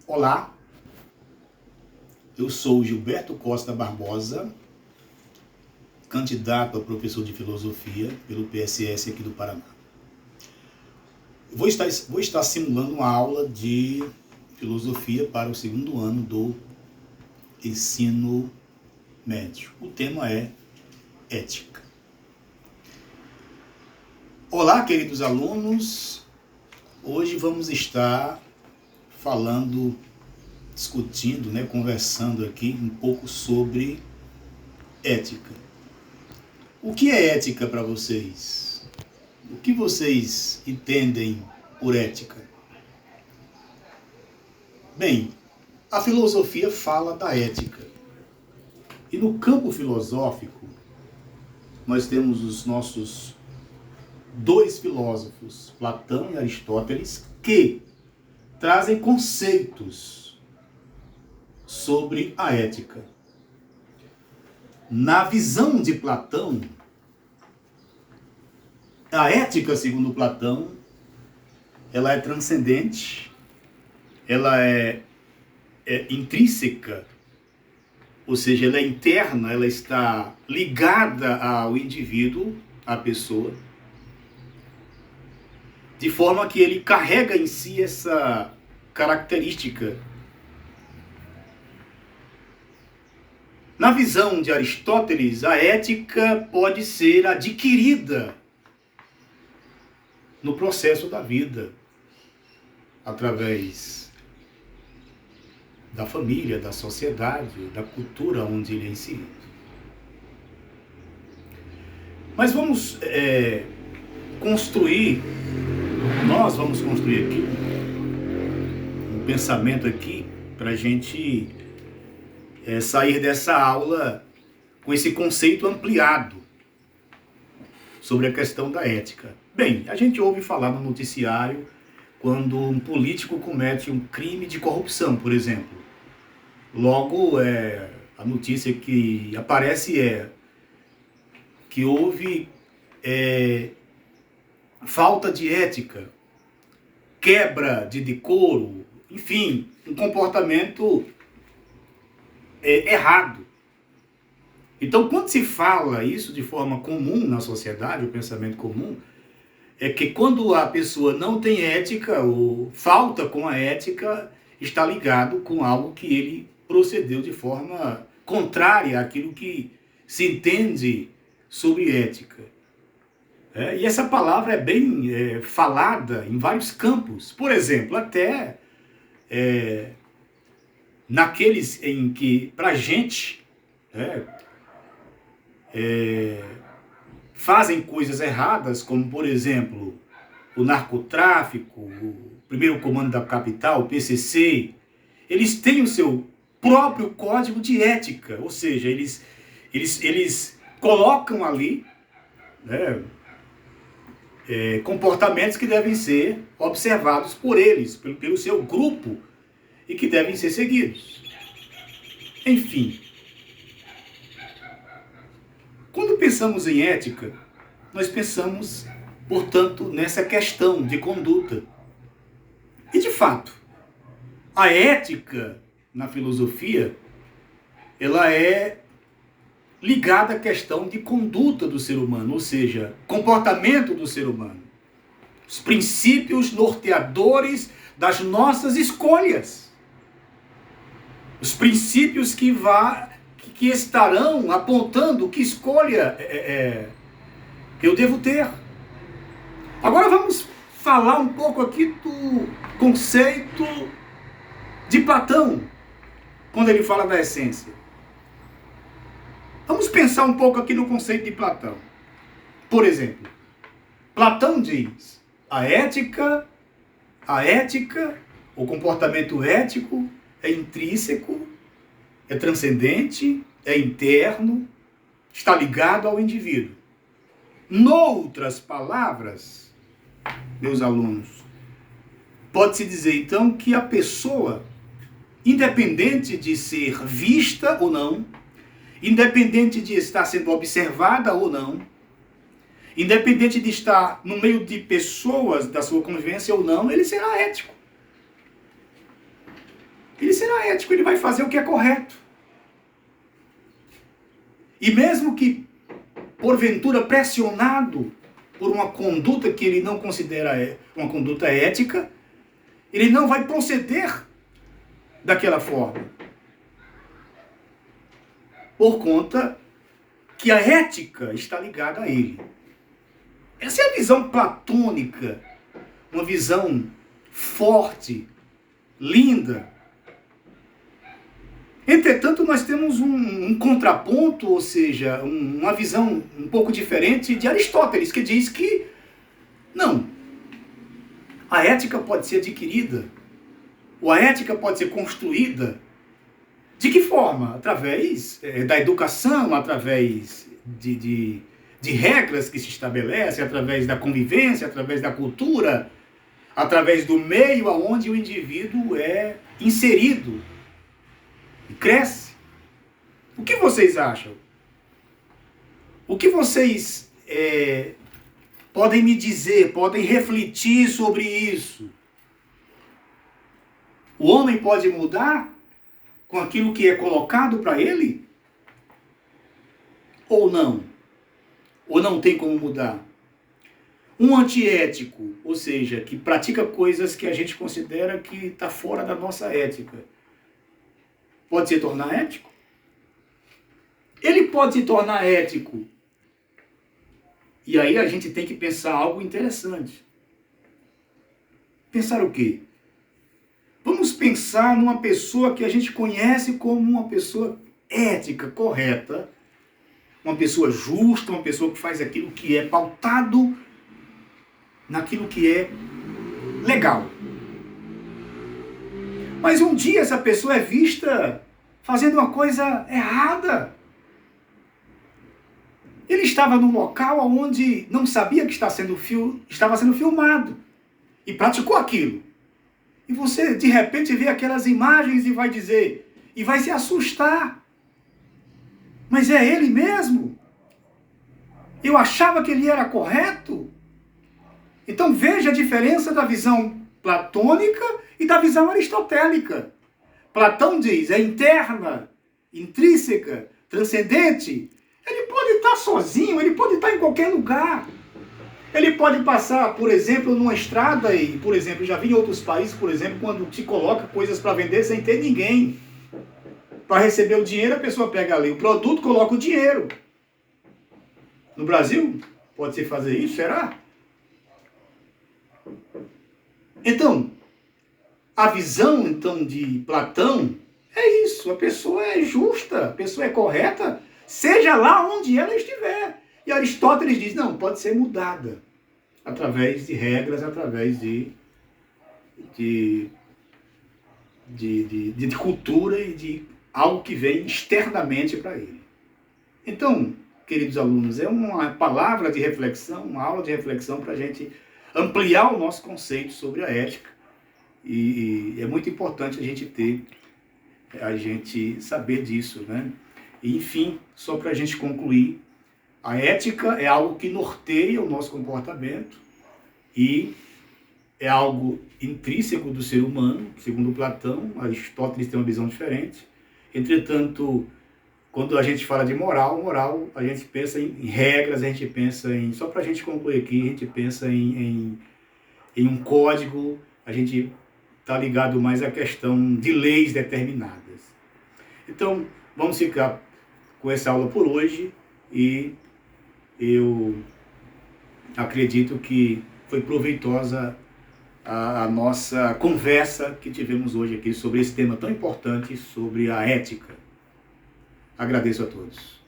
Olá, eu sou Gilberto Costa Barbosa, candidato a professor de filosofia pelo PSS aqui do Paraná. Vou estar simulando uma aula de filosofia para o segundo ano do ensino médio. O tema é ética. Olá, queridos alunos. Hoje vamos estar discutindo, conversando aqui um pouco sobre ética. O que é ética para vocês? O que vocês entendem por ética? Bem, a filosofia fala da ética. E no campo filosófico, nós temos os nossos dois filósofos, Platão e Aristóteles, que trazem conceitos sobre a ética. Na visão de Platão, a ética, segundo Platão, ela é transcendente, ela é intrínseca, ou seja, ela é interna, ela está ligada ao indivíduo, à pessoa, de forma que ele carrega em si essa característica. Na visão de Aristóteles, a ética pode ser adquirida no processo da vida, através da família, da sociedade, da cultura onde ele é inserido. Mas nós vamos construir aqui um pensamento aqui para a gente sair dessa aula com esse conceito ampliado sobre a questão da ética. Bem, a gente ouve falar no noticiário quando um político comete um crime de corrupção, por exemplo. Logo, a notícia que aparece é que houve falta de ética, quebra de decoro, enfim, um comportamento errado. Então, quando se fala isso de forma comum na sociedade, o pensamento comum, é que quando a pessoa não tem ética ou falta com a ética, está ligado com algo que ele procedeu de forma contrária àquilo que se entende sobre ética. E essa palavra é bem falada em vários campos. Por exemplo, até naqueles em que, para a gente, fazem coisas erradas, como, por exemplo, o narcotráfico, o primeiro comando da capital, o PCC, eles têm o seu próprio código de ética, ou seja, eles colocam ali comportamentos que devem ser observados por eles, pelo seu grupo, e que devem ser seguidos. Enfim, quando pensamos em ética, nós pensamos, portanto, nessa questão de conduta. E, de fato, a ética na filosofia, ela é ligada à questão de conduta do ser humano, ou seja, comportamento do ser humano. Os princípios norteadores das nossas escolhas. Os princípios que estarão apontando que escolha eu devo ter. Agora vamos falar um pouco aqui do conceito de Platão, quando ele fala da essência. Vamos pensar um pouco aqui no conceito de Platão. Por exemplo, Platão diz: a ética, o comportamento ético é intrínseco, é transcendente, é interno, está ligado ao indivíduo. Noutras palavras, meus alunos, pode-se dizer então que a pessoa, independente de ser vista ou não, independente de estar sendo observada ou não, independente de estar no meio de pessoas da sua convivência ou não, ele será ético. será ético, ele vai fazer o que é correto. E mesmo que, porventura, pressionado por uma conduta que ele não considera uma conduta ética, ele não vai proceder daquela forma. Por conta que a ética está ligada a ele. Essa é a visão platônica, uma visão forte, linda. Entretanto, nós temos um contraponto, ou seja, uma visão um pouco diferente de Aristóteles, que diz que não, a ética pode ser adquirida, ou a ética pode ser construída. De que forma? Através da educação, através de regras que se estabelecem, através da convivência, através da cultura, através do meio aonde o indivíduo é inserido e cresce. O que vocês acham? O que vocês podem me dizer, podem refletir sobre isso? O homem pode mudar com aquilo que é colocado para ele? Ou não? Ou não tem como mudar? Um antiético, ou seja, que pratica coisas que a gente considera que está fora da nossa ética, pode se tornar ético? Ele pode se tornar ético. E aí a gente tem que pensar algo interessante. Pensar o quê? Vamos pensar numa pessoa que a gente conhece como uma pessoa ética, correta, uma pessoa justa, uma pessoa que faz aquilo que é pautado naquilo que é legal. Mas um dia essa pessoa é vista fazendo uma coisa errada. Ele estava num local onde não sabia que estava sendo filmado e praticou aquilo. E você, de repente, vê aquelas imagens e vai dizer, e vai se assustar. Mas é ele mesmo? Eu achava que ele era correto? Então veja a diferença da visão platônica e da visão aristotélica. Platão diz, é interna, intrínseca, transcendente. Ele pode estar sozinho, ele pode estar em qualquer lugar. Ele pode passar, por exemplo, numa estrada e, por exemplo, já vi em outros países, por exemplo, quando te coloca coisas para vender sem ter ninguém. Para receber o dinheiro, a pessoa pega ali o produto, coloca o dinheiro. No Brasil, pode-se fazer isso, será? Então, a visão então de Platão é isso, a pessoa é justa, a pessoa é correta, seja lá onde ela estiver. E Aristóteles diz, não, pode ser mudada através de regras, através de cultura e de algo que vem externamente para ele. Então, queridos alunos, é uma palavra de reflexão, uma aula de reflexão para a gente ampliar o nosso conceito sobre a ética. E é muito importante a gente saber disso, né? E, enfim, só para a gente concluir, a ética é algo que norteia o nosso comportamento e é algo intrínseco do ser humano, segundo Platão. Aristóteles tem uma visão diferente. Entretanto, quando a gente fala de moral, a gente pensa em regras, a gente pensa em, só para a gente concluir aqui, a gente pensa em um código, a gente está ligado mais à questão de leis determinadas. Então, vamos ficar com essa aula por hoje e eu acredito que foi proveitosa a nossa conversa que tivemos hoje aqui sobre esse tema tão importante, sobre a ética. Agradeço a todos.